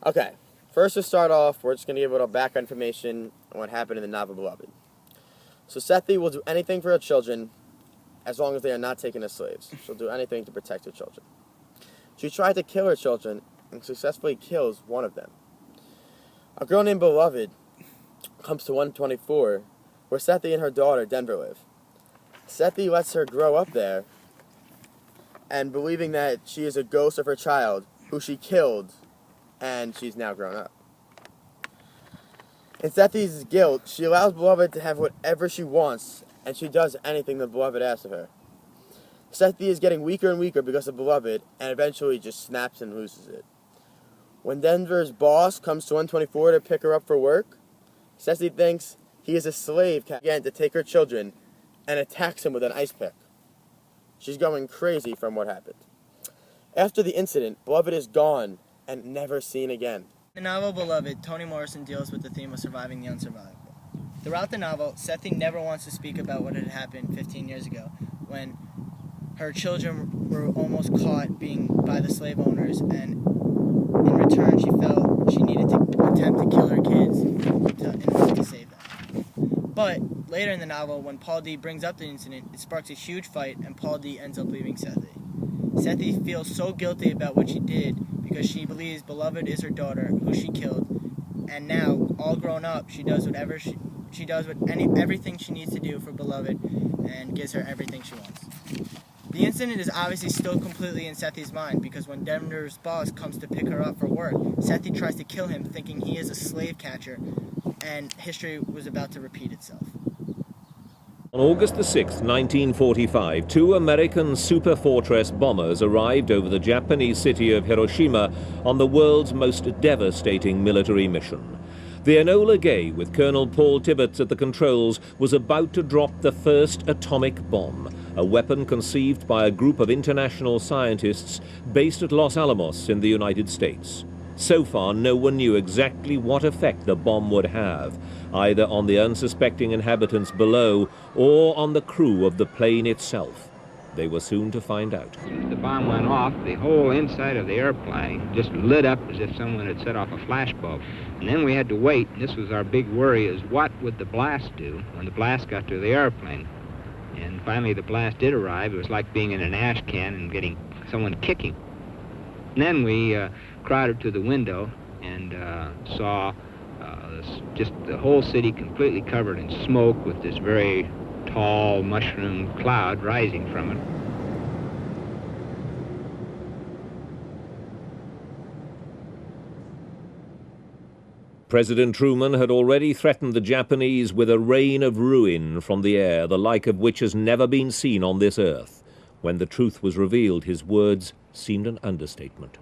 Okay, first to start off, we're just going to give a little background information on what happened in the novel Beloved. So Sethi will do anything for her children as long as they are not taken as slaves. She'll do anything to protect her children. She tried to kill her children and successfully kills one of them. A girl named Beloved comes to 124, where Sethi and her daughter Denver live. Sethi lets her grow up there, and believing that she is a ghost of her child, who she killed, and she's now grown up. In Sethi's guilt, she allows Beloved to have whatever she wants, and she does anything the Beloved asks of her. Sethi is getting weaker and weaker because of Beloved, and eventually just snaps and loses it. When Denver's boss comes to 124 to pick her up for work, Sethi thinks he is a slave again to take her children, and attacks him with an ice pick. She's going crazy from what happened. After the incident, Beloved is gone and never seen again. In the novel Beloved, Toni Morrison deals with the theme of surviving the unsurvivable. Throughout the novel, Sethi never wants to speak about what had happened 15 years ago, when her children were almost caught by the slave owners, and in return she felt she needed to attempt to kill her kids in order to save them. But later in the novel, when Paul D brings up the incident, it sparks a huge fight, and Paul D ends up leaving Sethi. Sethi feels so guilty about what she did because she believes Beloved is her daughter, who she killed, and now, all grown up, she does everything she needs to do for Beloved, and gives her everything she wants. The incident is obviously still completely in Sethi's mind, because when Denver's boss comes to pick her up for work, Sethi tries to kill him, thinking he is a slave catcher, and history was about to repeat itself. On August the 6th, 1945, two American Superfortress bombers arrived over the Japanese city of Hiroshima on the world's most devastating military mission. The Enola Gay, with Colonel Paul Tibbets at the controls, was about to drop the first atomic bomb, a weapon conceived by a group of international scientists based at Los Alamos in the United States. So far, no one knew exactly what effect the bomb would have, either on the unsuspecting inhabitants below or on the crew of the plane itself. They were soon to find out. As soon as the bomb went off, the whole inside of the airplane just lit up as if someone had set off a flashbulb. And then we had to wait, and this was our big worry, is what would the blast do when the blast got to the airplane? And finally the blast did arrive. It was like being in an ash can and getting someone kicking. And then we crowded to the window and saw just the whole city completely covered in smoke with this very tall mushroom cloud rising from it. President Truman had already threatened the Japanese with a rain of ruin from the air, the like of which has never been seen on this earth. When the truth was revealed, his words seemed an understatement.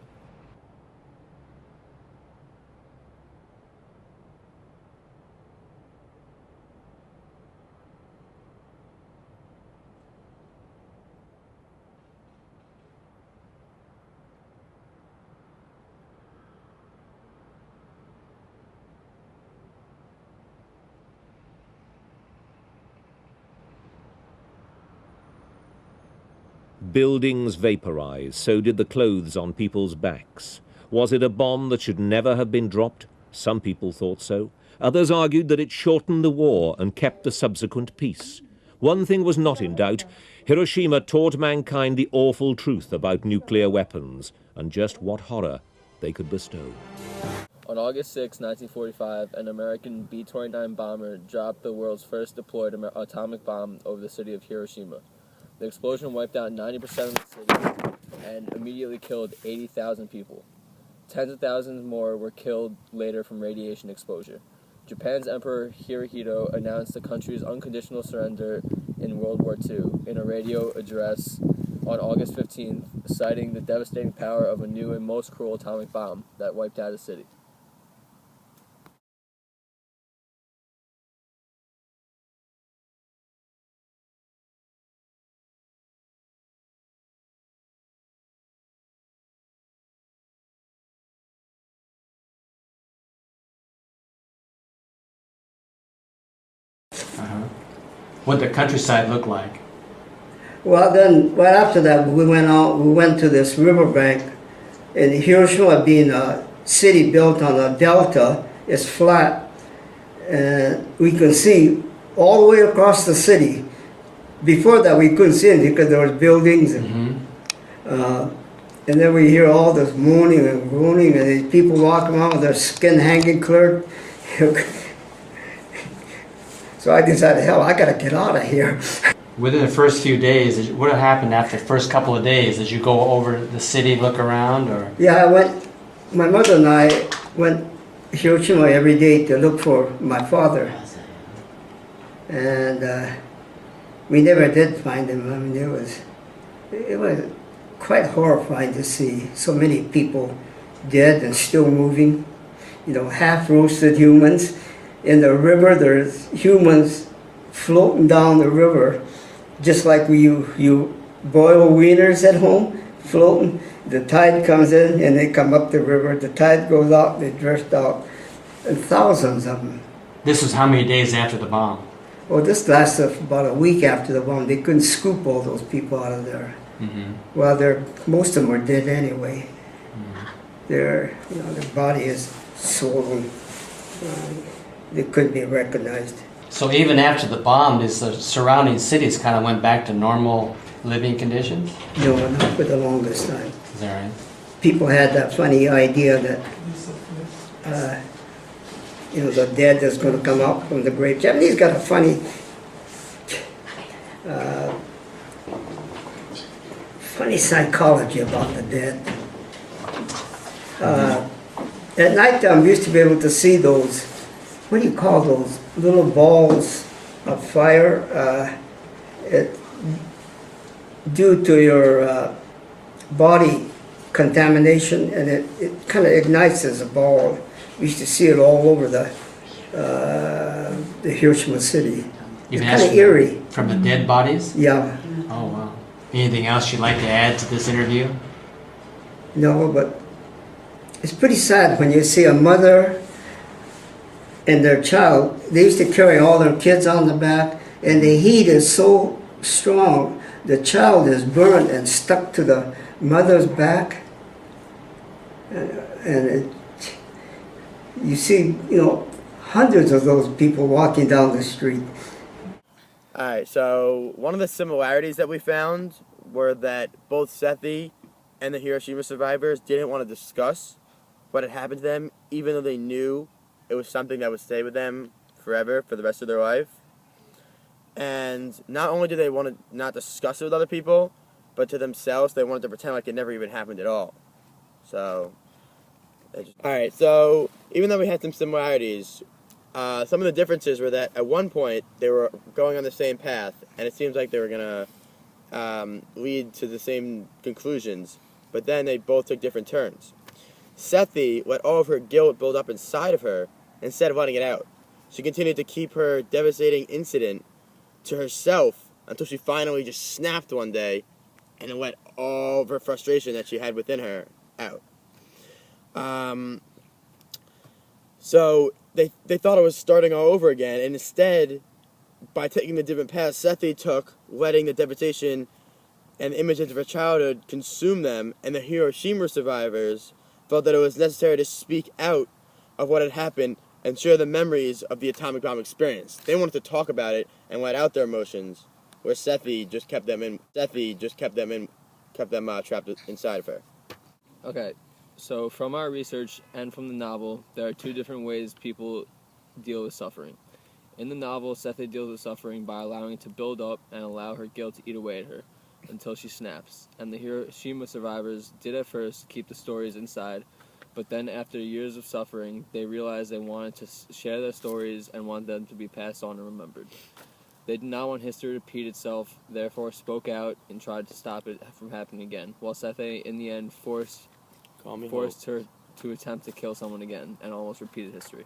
Buildings vaporized, so did the clothes on people's backs. Was it a bomb that should never have been dropped? Some people thought so. Others argued that it shortened the war and kept the subsequent peace. One thing was not in doubt. Hiroshima taught mankind the awful truth about nuclear weapons and just what horror they could bestow. On August 6, 1945, an American B-29 bomber dropped the world's first deployed atomic bomb over the city of Hiroshima. The explosion wiped out 90% of the city and immediately killed 80,000 people. Tens of thousands more were killed later from radiation exposure. Japan's Emperor Hirohito announced the country's unconditional surrender in World War II in a radio address on August 15th, citing the devastating power of a new and most cruel atomic bomb that wiped out a city. What the countryside looked like. Well, then right after that, we went to this riverbank in Hiroshima, being city built on a delta. It's flat, and we can see all the way across the city. Before that, we couldn't see anything because there was buildings, and then we hear all this moaning and groaning, and these people walking around with their skin hanging clear. So I decided, hell, I gotta get out of here. Within the first few days, what happened after the first couple of days? Did you go over the city, look around, or? Yeah, my mother and I went to Hiroshima every day to look for my father. And we never did find him. I mean, it was quite horrifying to see so many people dead and still moving. You know, half-roasted humans. In the river, there's humans floating down the river, just like you boil wieners at home, floating. The tide comes in and they come up the river. The tide goes out, they drift out, and thousands of them. This was how many days after the bomb? Well, this lasted about a week after the bomb. They couldn't scoop all those people out of there. Well, most of them were dead anyway. Their body is swollen. They couldn't be recognized. So even after the bomb, the surrounding cities kind of went back to normal living conditions? No, not for the longest time. Is that right? People had that funny idea that the dead is going to come up from the grave. Japanese got a funny psychology about the dead. At night time, we used to be able to see those, what do you call those, little balls of fire. Due to your body contamination, and it kind of ignites as a ball. We used to see it all over the Hiroshima city. It's kind of eerie. From the dead bodies? Yeah. Oh, wow. Anything else you'd like to add to this interview? No, but it's pretty sad when you see a mother and their child. They used to carry all their kids on the back, and the heat is so strong. The child is burned and stuck to the mother's back, and you see, hundreds of those people walking down the street. All right, so one of the similarities that we found were that both Sethi and the Hiroshima survivors didn't want to discuss what had happened to them, even though they knew it was something that would stay with them forever, for the rest of their life. And not only did they want to not discuss it with other people, but to themselves, they wanted to pretend like it never even happened at all. So, alright, so even though we had some similarities, some of the differences were that at one point they were going on the same path, and it seems like they were going to lead to the same conclusions, but then they both took different turns. Sethi let all of her guilt build up inside of her instead of letting it out. She continued to keep her devastating incident to herself until she finally just snapped one day and let all of her frustration that she had within her out. So they thought it was starting all over again, and instead, by taking the different paths Sethi took, letting the devastation and images of her childhood consume them, and the Hiroshima survivors felt that it was necessary to speak out of what had happened and share the memories of the atomic bomb experience. They wanted to talk about it and let out their emotions, where Sethi just kept them trapped inside of her. Okay, so from our research and from the novel, there are two different ways people deal with suffering. In the novel, Sethi deals with suffering by allowing it to build up and allow her guilt to eat away at her until she snaps. And the Hiroshima survivors did at first keep the stories inside, but then after years of suffering, they realized they wanted to share their stories and wanted them to be passed on and remembered. They did not want history to repeat itself, therefore spoke out and tried to stop it from happening again, while Sethi, in the end, forced her to attempt to kill someone again and almost repeated history.